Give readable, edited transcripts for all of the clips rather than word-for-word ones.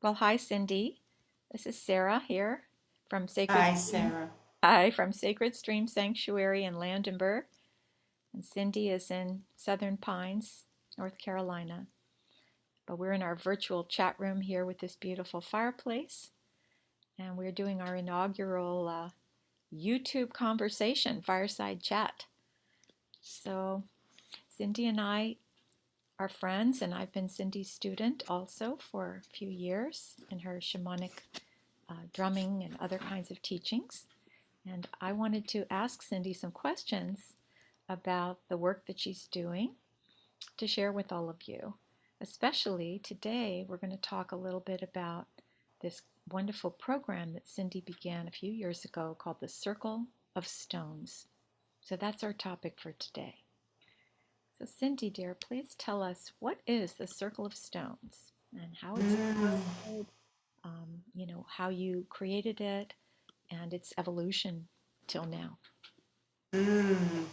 Well, hi, Cyndy. This is Sarah here from Sacred Hi, Stream. Sarah. Hi, from Sacred Stream Sanctuary in Landenberg. And Cyndy is in Southern Pines, North Carolina. But we're in our virtual chat room here with this beautiful fireplace. And we're doing our inaugural YouTube conversation, Fireside Chat. So, Cyndy and I are friends, and I've been Cyndy's student also for a few years in her shamanic drumming and other kinds of teachings. And I wanted to ask Cyndy some questions about the work that she's doing to share with all of you. Especially today, we're going to talk a little bit about this wonderful program that Cyndy began a few years ago called the Circle of Stones. So that's our topic for today. So, Cyndy, dear, please tell us what is the Circle of Stones and how it Mm, started, how you created it, and its evolution till now. mm.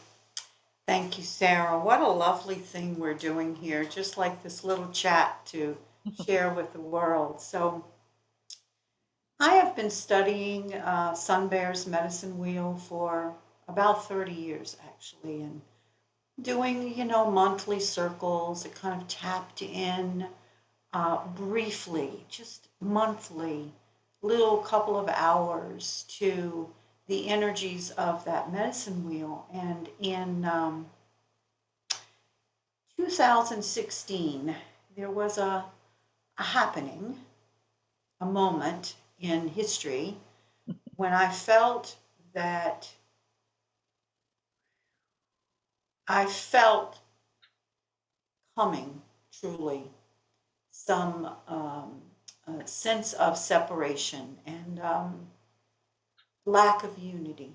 Thank you, Sarah. What a lovely thing we're doing here, just like this little chat to share with the world. So, I have been studying Sun Bear's medicine wheel for about 30 years, actually, and doing, monthly circles. It kind of tapped in briefly, just monthly, little couple of hours to the energies of that medicine wheel. And in 2016, there was a happening, a moment in history when I felt that I felt coming truly some sense of separation and lack of unity.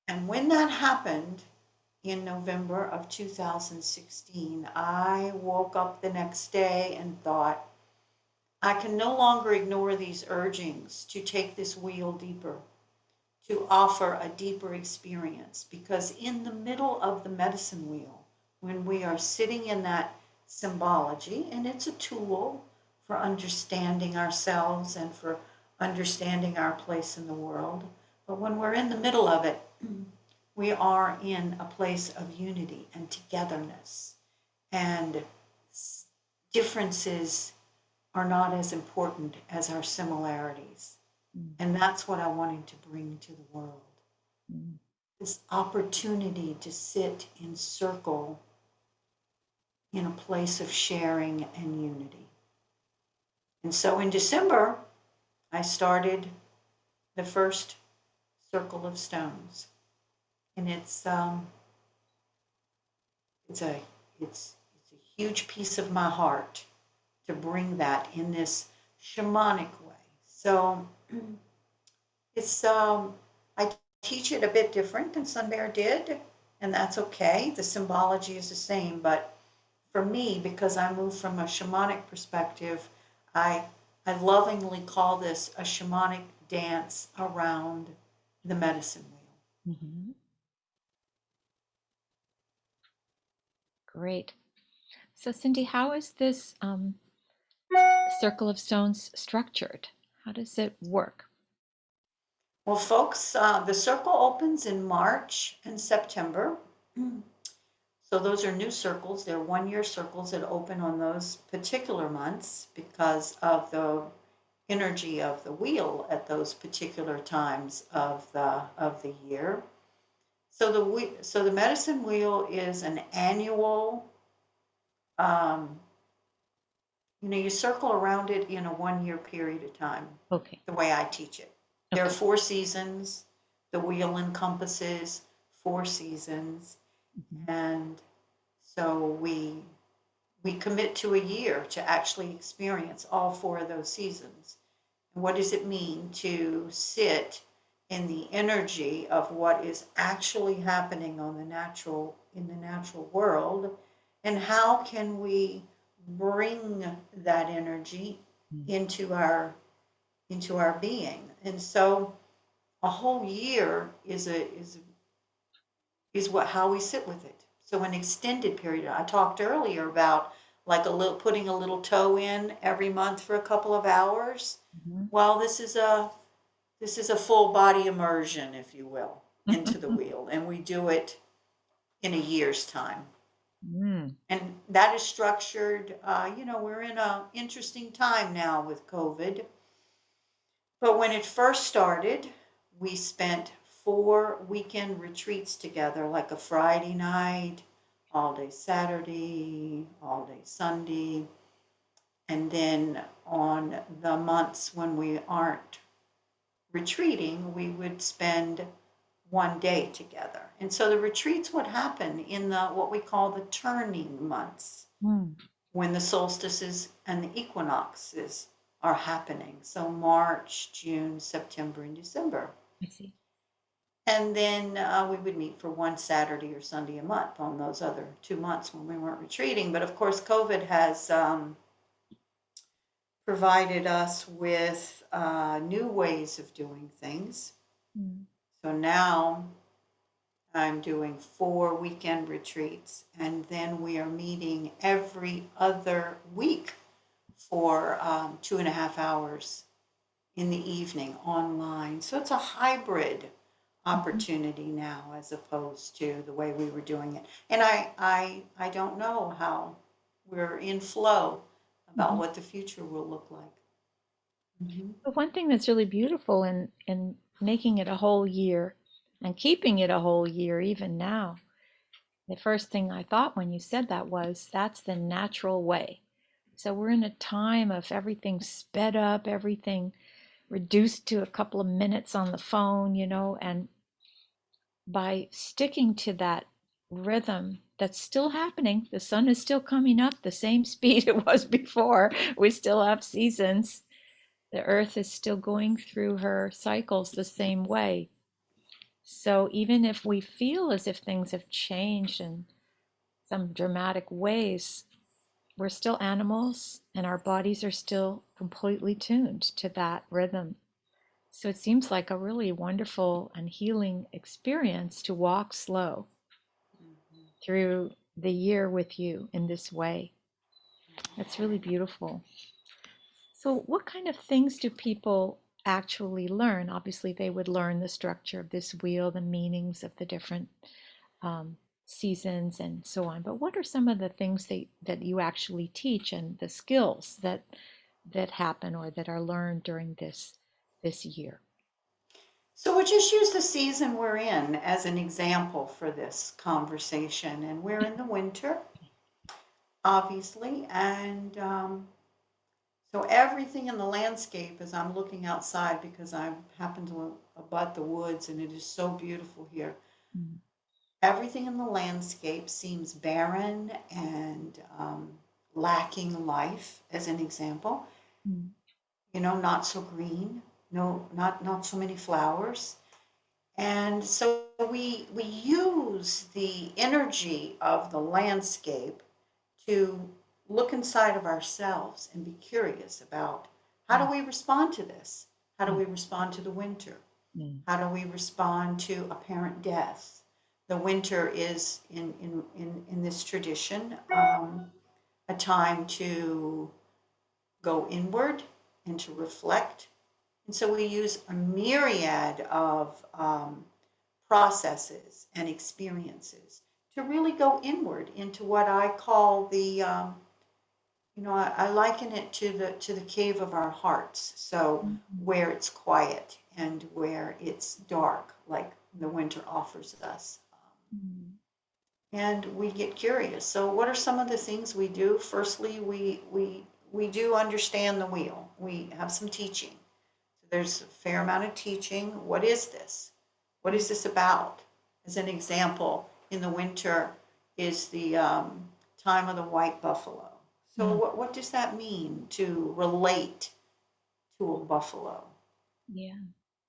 And when that happened in November of 2016, I woke up the next day and thought, I can no longer ignore these urgings to take this wheel deeper, to offer a deeper experience. Because in the middle of the medicine wheel, when we are sitting in that symbology, and it's a tool for understanding ourselves and for understanding our place in the world, but when we're in the middle of it, we are in a place of unity and togetherness. And differences are not as important as our similarities. And that's what I wanted to bring to the world. Mm. This opportunity to sit in circle in a place of sharing and unity. And so in December, I started the first Circle of Stones. And it's a it's a huge piece of my heart to bring that in this shamanic way. So it's I teach it a bit different than Sun Bear did, and that's okay. The symbology is the same, but for me, because I move from a shamanic perspective, I I lovingly call this a shamanic dance around the medicine wheel. Mhm. Great. So, Cindy, how is this Circle of Stones structured? How does it work? Well, folks, the circle opens in March and September. So those are new circles. They're 1 year circles that open on those particular months because of the energy of the wheel at those particular times of the year. So the medicine wheel is an annual. Um, you circle around it in a 1 year period of time. Okay. The way I teach it, there are Okay. 4 seasons. The wheel encompasses 4 seasons, Mhm. and so we commit to a year to actually experience all 4 of those seasons. And what does it mean to sit in the energy of what is actually happening on the natural in the natural world, and how can we bring that energy Mm. into our being? And so a whole year is what how we sit with it. So an extended period. I talked earlier about like putting a little toe in every month for a couple of hours. Mhm. Well, this is a full body immersion, if you will, into the wheel, and we do it in a year's time. Mm. And that is structured. We're in an interesting time now with COVID. But when it first started, we spent 4 weekend retreats together, like a Friday night, all day Saturday, all day Sunday. And then on the months when we aren't retreating, we would spend one day together. And so the retreats would happen in what we call the turning months, Mm. when the solstices and the equinoxes are happening. So March, June, September, and December. I see. And then we would meet for one Saturday or Sunday a month on those other 2 months when we weren't retreating. But of course, COVID has provided us with new ways of doing things. Mm. So now I'm doing 4 weekend retreats, and then we are meeting every other week for 2.5 hours in the evening online. So it's a hybrid Mhm. opportunity now as opposed to the way we were doing it. And I don't know how we're in flow about Mhm. what the future will look like. Mm-hmm. But one thing that's really beautiful in making it a whole year and keeping it a whole year, even now, the first thing I thought when you said that was that's the natural way. So we're in a time of everything sped up, everything reduced to a couple of minutes on the phone, and by sticking to that rhythm that's still happening, the sun is still coming up the same speed it was before. We still have seasons. The earth is still going through her cycles the same way. So even if we feel as if things have changed in some dramatic ways, we're still animals and our bodies are still completely tuned to that rhythm. So it seems like a really wonderful and healing experience to walk slow Mm-hmm. through the year with you in this way. That's really beautiful. So, what kind of things do people actually learn? Obviously, they would learn the structure of this wheel, the meanings of the different um, seasons, and so on. But what are some of the things that you actually teach and the skills that happen or that are learned during this year? So we'll just use the season we're in as an example for this conversation. And we're in the winter, obviously. And so everything in the landscape, as I'm looking outside, because I happen to abut the woods and it is so beautiful here, Mm. everything in the landscape seems barren and lacking life, as an example. Mm. Not so green, no, not so many flowers. And so we use the energy of the landscape to look inside of ourselves and be curious about how do Mm. we respond to this? How do Mm. we respond to the winter? Mm. How do we respond to apparent death? The winter is in this tradition a time to go inward and to reflect. And so we use a myriad of processes and experiences to really go inward into what I call I liken it to the cave of our hearts. So Mm. where it's quiet and where it's dark, like the winter offers us. Mm. And we get curious. So what are some of the things we do? Firstly, we do understand the wheel. We have some teaching. So there's a fair amount of teaching. What is this? What is this about? As an example, in the winter is the time of the white buffalo. So Mm. what does that mean to relate to a buffalo Yeah.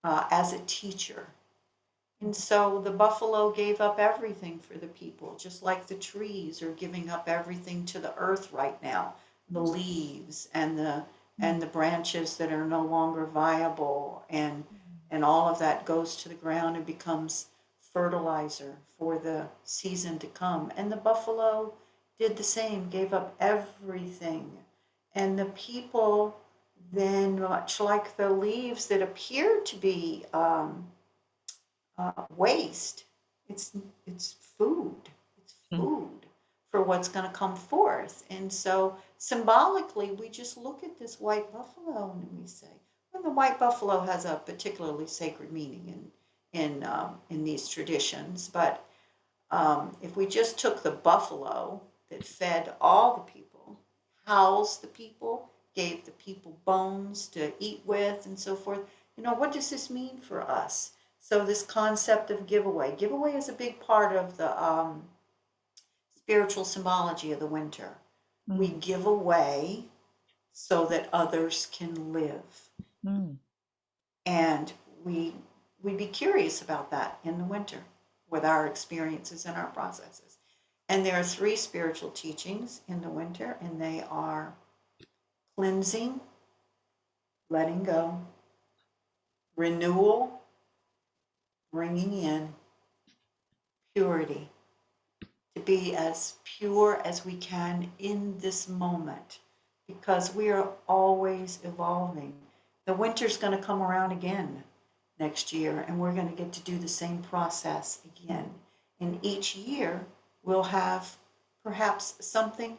as a teacher? And so the buffalo gave up everything for the people, just like the trees are giving up everything to the earth right now. The leaves and Mm. the branches that are no longer viable and all of that goes to the ground and becomes fertilizer for the season to come. And the buffalo did the same, gave up everything. And the people then, much like the leaves that appear to be waste, it's it's food. It's Mm. food for what's going to come forth. And so symbolically, we just look at this white buffalo and we say, well, the white buffalo has a particularly sacred meaning in these traditions. But if we just took the buffalo that fed all the people, housed the people, gave the people bones to eat with, and so forth, what does this mean for us? So this concept of giveaway is a big part of the spiritual symbology of the winter. We Mm. give away so that others can live. Mm. And we we'd be curious about that in the winter with our experiences and our processes. And there are three spiritual teachings in the winter, and they are cleansing, letting go, renewal, bringing in, purity, to be as pure as we can in this moment because we are always evolving. The winter's going to come around again next year, and we're going to get to do the same process again. And each year, we'll have perhaps something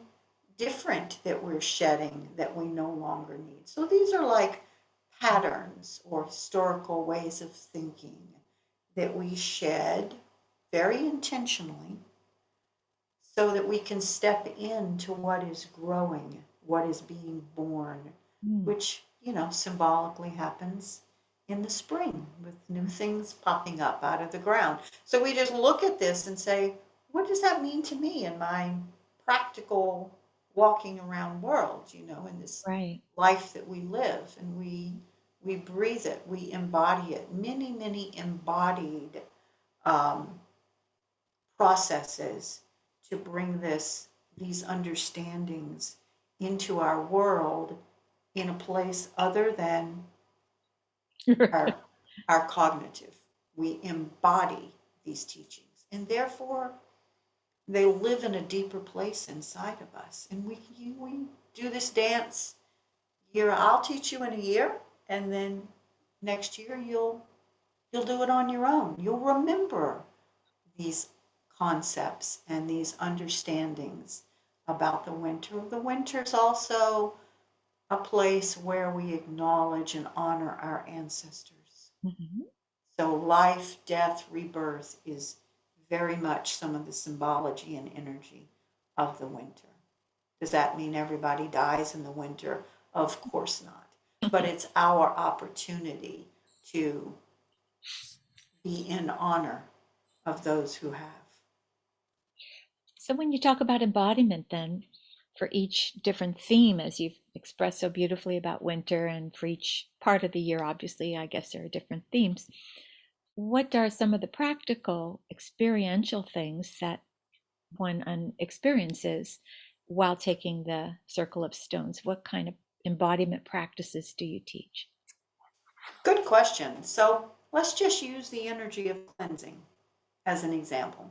different that we're shedding that we no longer need. So these are like patterns or historical ways of thinking that we shed very intentionally so that we can step into what is growing, what is being born, Mm. which, symbolically happens in the spring with new things popping up out of the ground. So we just look at this and say, what does that mean to me in my practical walking around world, in this Right. life that we live? And we breathe it, we embody it. Many, many embodied um, processes to bring these understandings into our world in a place other than our our cognitive. We embody these teachings, and therefore they live in a deeper place inside of us. And we do this dance year. I'll teach you in a year, and then next year you'll do it on your own. You'll remember these concepts and these understandings about the winter. The winter is also a place where we acknowledge and honor our ancestors. Mhm. So, life, death, rebirth is very much some of the symbology and energy of the winter. Does that mean everybody dies in the winter? Of course not. But it's our opportunity to be in honor of those who have. So when you talk about embodiment, then for each different theme, as you've expressed so beautifully about winter, and for each part of the year, obviously, I guess there are different themes. What are some of the practical, experiential things that one experiences while taking the Circle of Stones? What kind of embodiment practices do you teach? Good question. So let's just use the energy of cleansing as an example.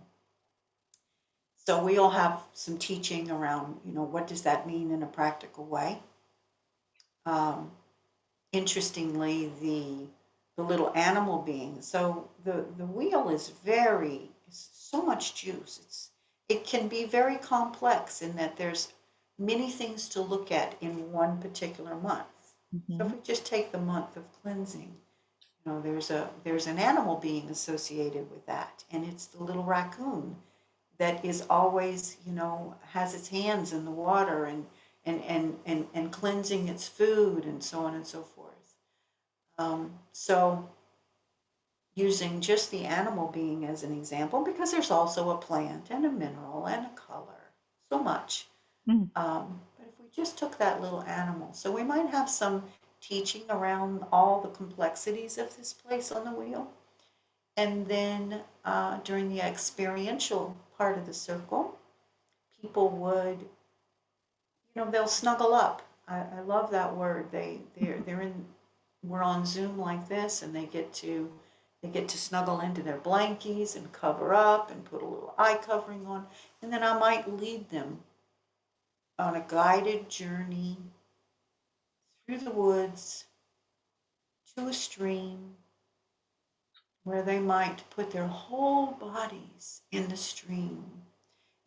So we'll have some teaching around, what does that mean in a practical way? Um, Interestingly, the little animal being. So the wheel is so much juice. It can be very complex in that there's many things to look at in one particular month. So if Mm-hmm. we just take the month of cleansing, there's an animal being associated with that, and it's the little raccoon that is always, has its hands in the water and cleansing its food and so on and so forth. So using just the animal being as an example, because there's also a plant and a mineral and a color, so much. Mm. But if we just took that little animal, so we might have some teaching around all the complexities of this place on the wheel. And then during the experiential part of the circle, people would, they'll snuggle up. I love that word. They're in, we're on Zoom like this, and they get to snuggle into their blankies and cover up and put a little eye covering on, and then I might lead them on a guided journey through the woods to a stream where they might put their whole bodies in the stream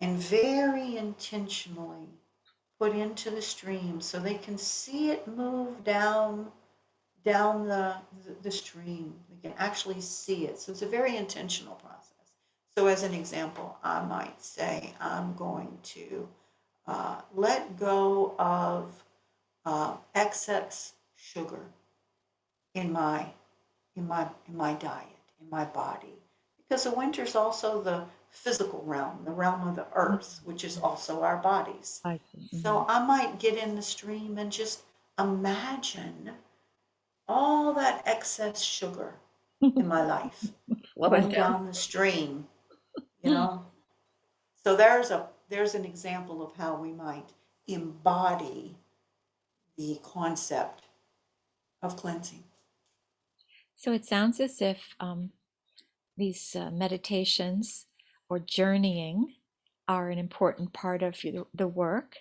and very intentionally put into the stream so they can see it move down the stream. They can actually see it. So it's a very intentional process. So as an example, I might say I'm going to let go of excess sugar in my diet, in my body, because the winter is also the physical realm, the realm of the earth, which is also our bodies. I see. So I might get in the stream and just imagine all that excess sugar in my life Flowing flowing down. down the stream, you know. So there's an example of how we might embody the concept of cleansing. So it sounds as if these meditations or journeying are an important part of the work.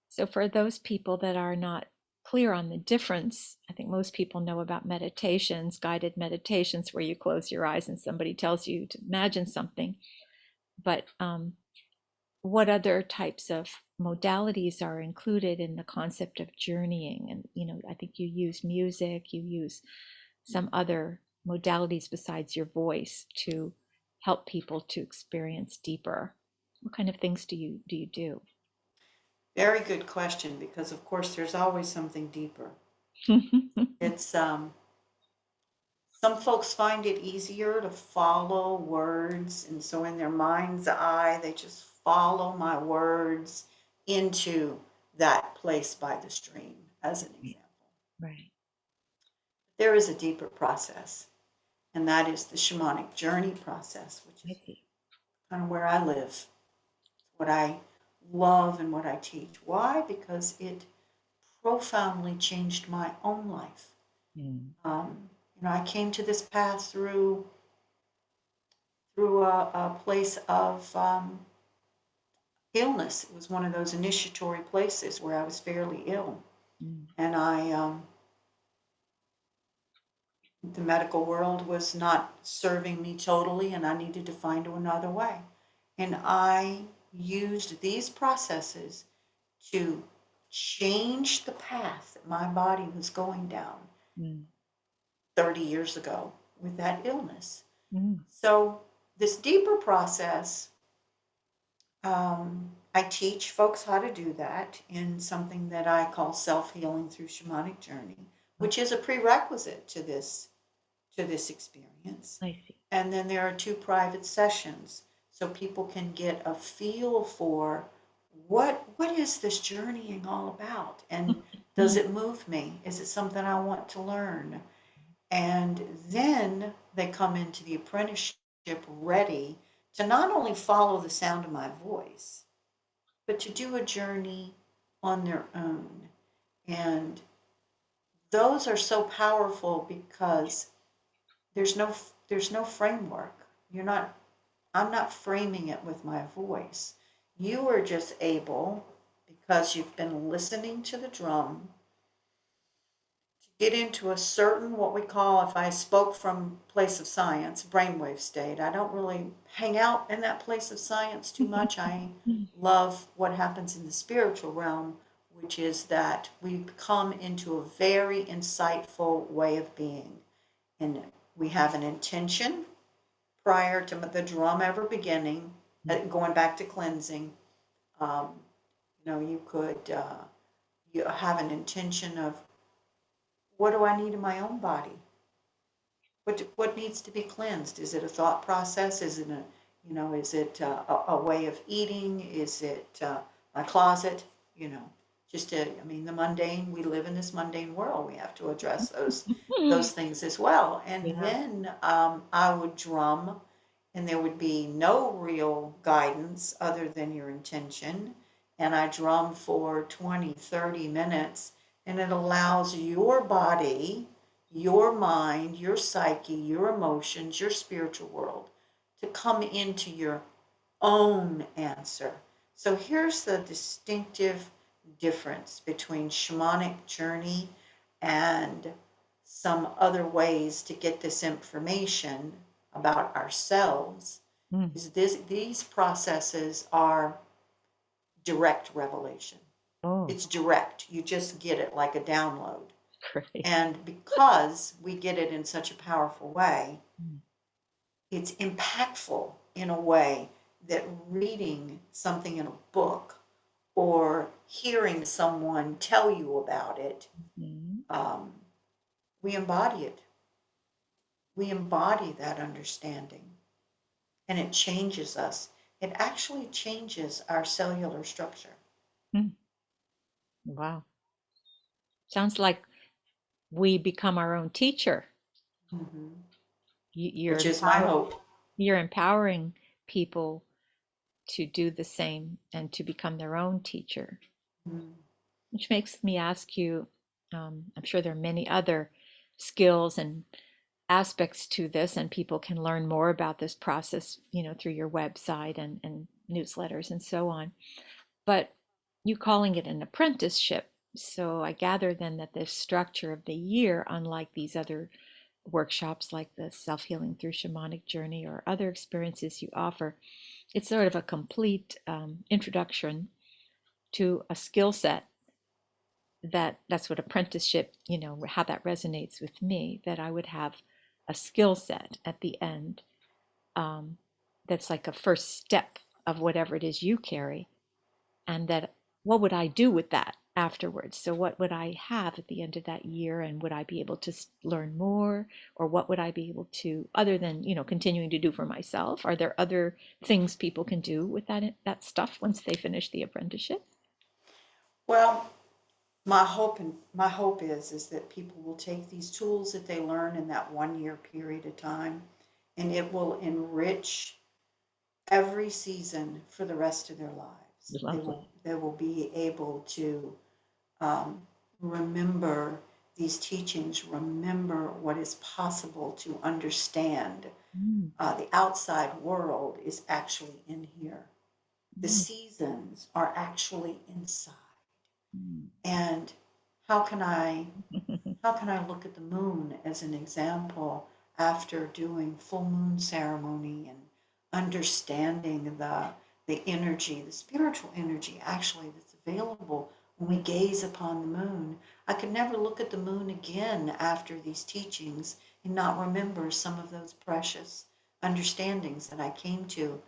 So for those people that are not clear on the difference, I think most people know about meditations, guided meditations, where you close your eyes and somebody tells you to imagine something. But what other types of modalities are included in the concept of journeying? And I think you use music, you use some other modalities besides your voice to help people to experience deeper. What kind of things do you do? Very good question, because of course there's always something deeper. It's some folks find it easier to follow words, and so in their mind's eye, they just follow my words into that place by the stream, as an example. Right. There is a deeper process, and that is the shamanic journey process, which I is see. kind of where I live, what I love and what I teach. Why? Because it profoundly changed my own life. Mm. I came to this path through a place of illness. It was one of those initiatory places where I was fairly ill, Mm. and the medical world was not serving me totally, and I needed to find another way. And I used these processes to change the path that my body was going down Mm. 30 years ago with that illness. Mm. So this deeper process, I teach folks how to do that in something that I call self-healing through shamanic journey, which is a prerequisite to this experience. I see. And then there are 2 private sessions so people can get a feel for what is this journeying all about, and does it move me? Is it something I want to learn? And then they come into the apprenticeship ready to not only follow the sound of my voice, but to do a journey on their own. And those are so powerful because there's no framework. I'm not framing it with my voice. You are just able, because you've been listening to the drum, get into a certain, what we call, if I spoke from place of science, brainwave state. I don't really hang out in that place of science too much. I love what happens in the spiritual realm, which is that we come into a very insightful way of being. And we have an intention prior to the drum ever beginning, going back to cleansing. Um, you could you have an intention of, what do I need in my own body? What needs to be cleansed? Is it a thought process? Is it is it a way of eating? Is it my closet? The mundane. We live in this mundane world. We have to address those things as well. And Yeah. then I would drum, and there would be no real guidance other than your intention. And I drum for 20, 30 minutes, and it allows your body, your mind, your psyche, your emotions, your spiritual world to come into your own answer. So here's the distinctive difference between shamanic journey and some other ways to get this information about ourselves Mm. is these processes are direct revelation. Oh, It's direct. You just get it like a download. great. And because we get it in such a powerful way, Mm. it's impactful in a way that reading something in a book or hearing someone tell you about it, Mhm. um, we embody it. We embody that understanding and it changes us. It actually changes our cellular structure. Mm. Wow. Sounds like we become our own teacher. Mm-hmm. You're Which is my hope. you're empowering people to do the same and to become their own teacher, Mm. which makes me ask you, I'm sure there are many other skills and aspects to this, and people can learn more about this process, through your website and newsletters and so on. But you calling it an apprenticeship, so I gather then that the structure of the year, unlike these other workshops like the self-healing through shamanic journey or other experiences you offer, it's sort of a complete introduction to a skill set. That's what apprenticeship, how that resonates with me, that I would have a skill set at the end, um, that's like a first step of whatever it is you carry, and that what would I do with that afterwards? So what would I have at the end of that year, and would I be able to learn more, or what would I be able to, other than continuing to do for myself? Are there other things people can do with that stuff once they finish the apprenticeship? Well, my hope is that people will take these tools that they learn in that 1 year period of time, and it will enrich every season for the rest of their lives. They will Lovely. they will be able to um, remember these teachings, remember what is possible to understand. Mm, The outside world is actually in here. The mm, seasons are actually inside. mm. And how can I how can I look at the moon as an example after doing full moon ceremony and understanding the energy, the spiritual energy actually that's available when we gaze upon the moon? I could never look at the moon again after these teachings and not remember some of those precious understandings that I came to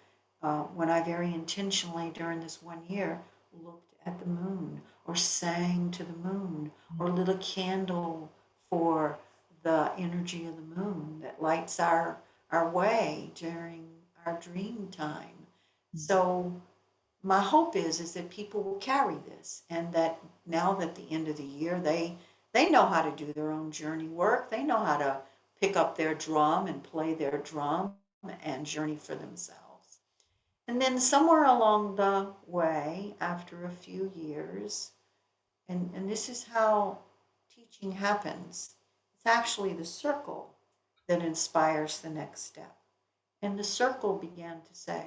when I very intentionally during this 1 year looked at the moon or sang to the moon or lit a candle for the energy of the moon that lights our way during our dream time. So my hope is that people will carry this and that now that the end of the year they know how to do their own journey work. They know how to pick up their drum and play their drum and journey for themselves. And then somewhere along the way, after a few years, and this is how teaching happens. It's actually the circle that inspires the next step. And the circle began to say,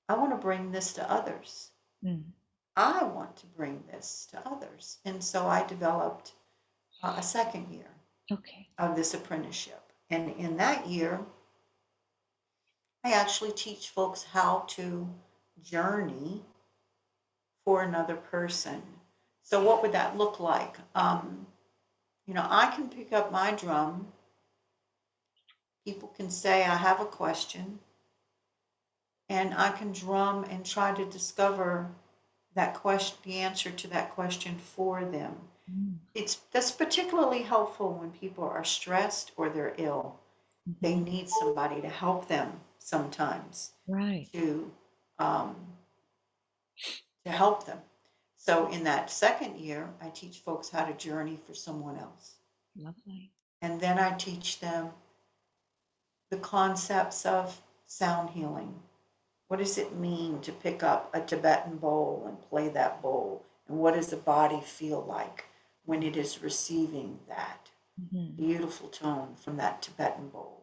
I want to bring this to others. Mm. I want to bring this to others. And so I developed a second year Okay. of this apprenticeship. And in that year, I actually teach folks how to journey for another person. So, what would that look like? I can pick up my drum. People can say, I have a question, and I can drum and try to discover that question, the answer to that question for them. Mm. That's particularly helpful when people are stressed or they're ill. They Mhm. need somebody to help them sometimes Right. to um, to help them. So in that second year, I teach folks how to journey for someone else. Lovely. And then I teach them the concepts of sound healing. What does it mean to pick up a Tibetan bowl and play that bowl? And what does the body feel like when it is receiving that Mhm. beautiful tone from that Tibetan bowl?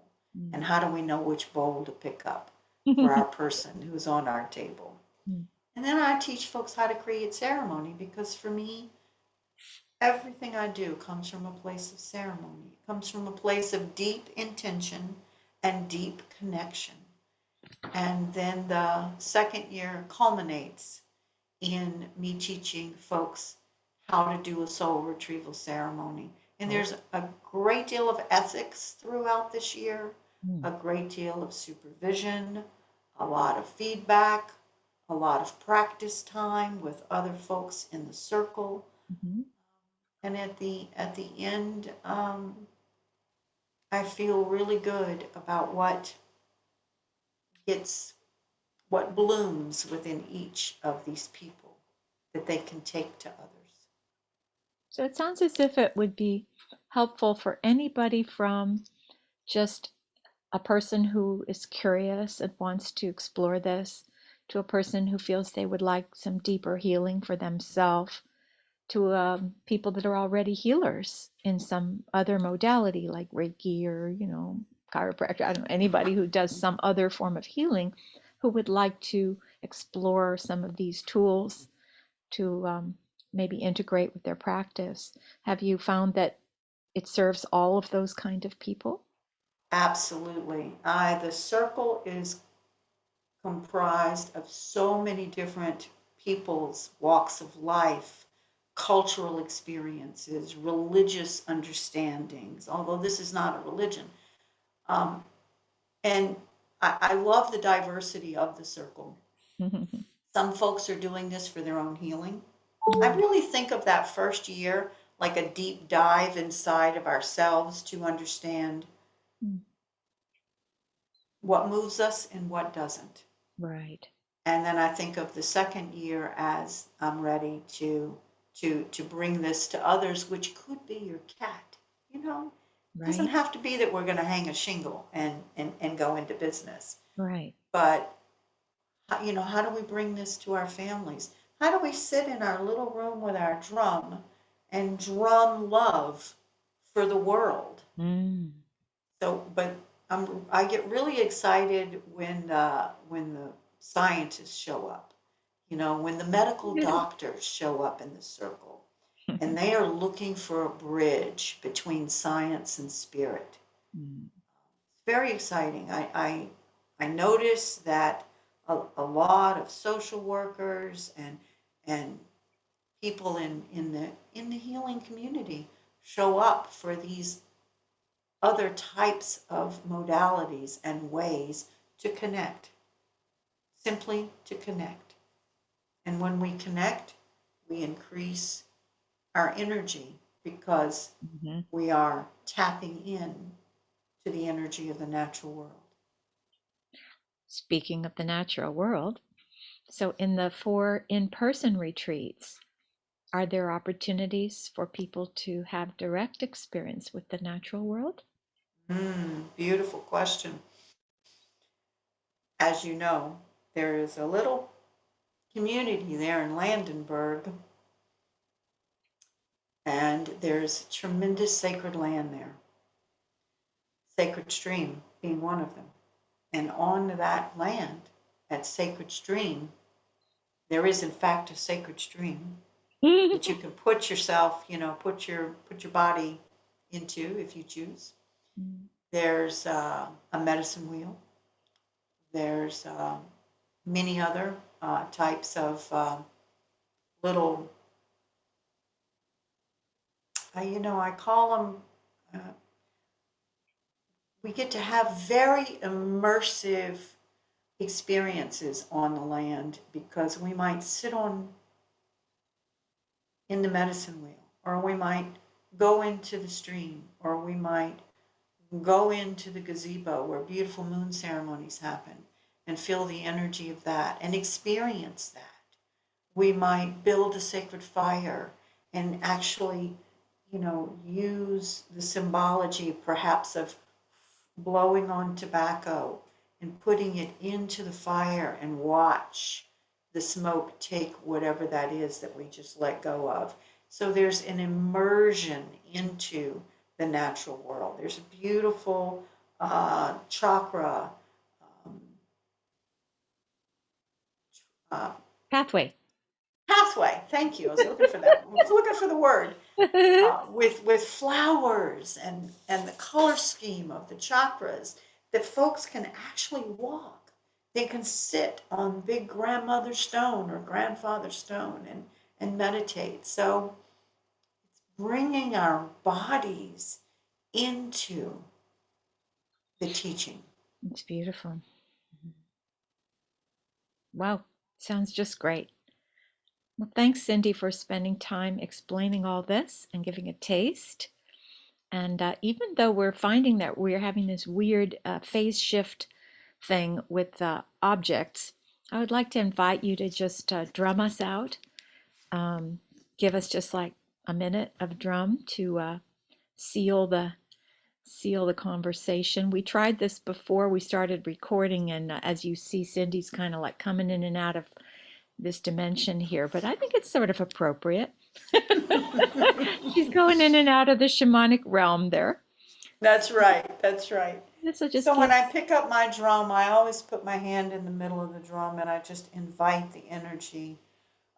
And Mm. how do we know which bowl to pick up for our person who's on our table? Mm. And then I teach folks how to create ceremony, because for me, everything I do comes from a place of ceremony. It comes from a place of deep intention and deep connection. And then the second year culminates in me teaching folks how to do a soul retrieval ceremony. And there's a great deal of ethics throughout this year, a great deal of supervision, a lot of feedback, a lot of practice time with other folks in the circle. Mm-hmm. And at the end, I feel really good about gets what blooms within each of these people that they can take to others. So it sounds as if it would be helpful for anybody from just a person who is curious and wants to explore this, to a person who feels they would like some deeper healing for themselves, to people that are already healers in some other modality like Reiki or, chiropractor. I don't know, anybody who does some other form of healing who would like to explore some of these tools to maybe integrate with their practice. Have you found that it serves all of those kind of people? Absolutely. The circle is comprised of so many different people's walks of life, cultural experiences, religious understandings, although this is not a religion. Um, and I love the diversity of the circle. Some folks are doing this for their own healing. I really think of that first year like a deep dive inside of ourselves to understand what moves us and what doesn't. Right. And then I think of the second year as I'm ready to bring this to others, which could be your cat. It doesn't Right. have to be that we're going to hang a shingle and go into business. Right. But how do we bring this to our families? How do we sit in our little room with our drum and drum love for the world? Mm. So, but I get really excited when the scientists show up, when the medical doctors show up in the circle, and they are looking for a bridge between science and spirit. Mm. It's very exciting. I notice that a lot of social workers and people in the healing community show up for these other types of modalities and ways to connect, simply to connect. And when we connect, we increase our energy because Mm-hmm. we are tapping in to the energy of the natural world. Speaking of the natural world, so in the 4 in-person retreats, are there opportunities for people to have direct experience with the natural world? Beautiful question. As you know, there is a little community there in Landenberg, and there's tremendous sacred land there, sacred stream being one of them. And on that land, that sacred stream, there is in fact a sacred stream that you can put yourself, put your body into if you choose. There's a medicine wheel. There's many other types of little, I call them, we get to have very immersive experiences on the land because we might sit in the medicine wheel, or we might go into the stream, or we might go into the gazebo where beautiful moon ceremonies happen and feel the energy of that and experience that. We might build a sacred fire and actually, use the symbology perhaps of blowing on tobacco and putting it into the fire and watch the smoke take whatever that is that we just let go of. So there's an immersion into the natural world. There's a beautiful chakra um, uh, Pathway. Pathway. Thank you. I was looking for that. I was looking for the word. With flowers and the color scheme of the chakras, that folks can actually walk. They can sit on big grandmother stone or grandfather stone and meditate. So bringing our bodies into the teaching. It's beautiful. Wow, sounds just great. Well, thanks, Cyndy, for spending time explaining all this and giving a taste. And even though we're finding that we're having this weird phase shift thing with objects, I would like to invite you to just drum us out. Give us just like a minute of drum to seal the conversation. We tried this before we started recording, and as you see, Cyndy's kind of like coming in and out of this dimension here, but I think it's sort of appropriate. She's going in and out of the shamanic realm there. That's right. That's right. So just So when give, I pick up my drum, I always put my hand in the middle of the drum and I just invite the energy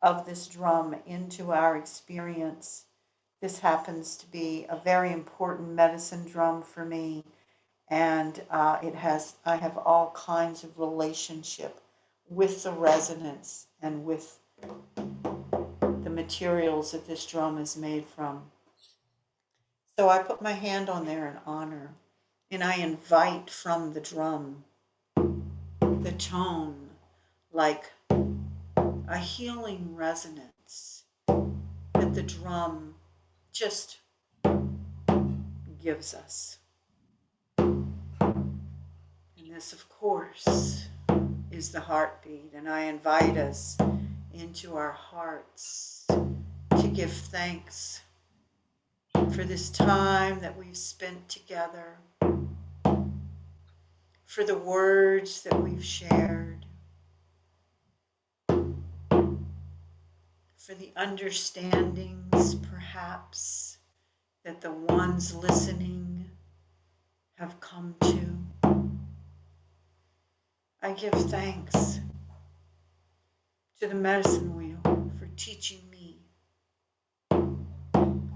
of this drum into our experience. This happens to be a very important medicine drum for me, and I have all kinds of relationship with the resonance and with the materials that this drum is made from. So I put my hand on there in honor, and I invite from the drum the tone like a healing resonance that the drum just gives us. And this, of course, is the heartbeat. And I invite us into our hearts to give thanks for this time that we've spent together, for the words that we've shared, for the understandings, perhaps, that the ones listening have come to. I give thanks to the medicine wheel for teaching me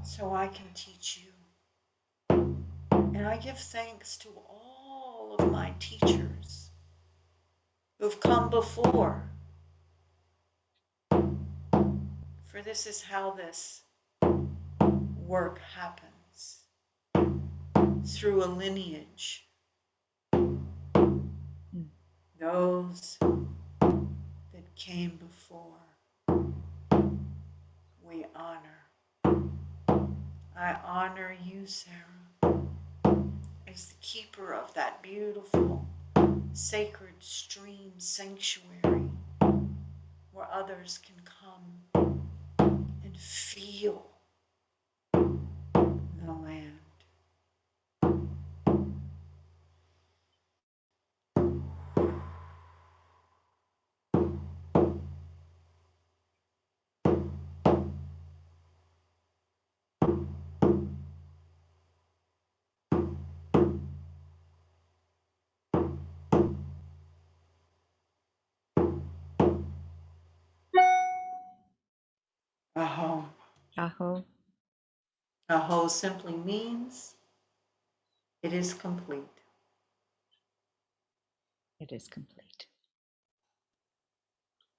so I can teach you. And I give thanks to all of my teachers who've come before, for this is how this work happens, through a lineage. Those that came before, we honor. I honor you, Sarah, as the keeper of that beautiful sacred stream sanctuary where others can come and feel the land. Aho. Aho. Aho simply means it is complete. It is complete.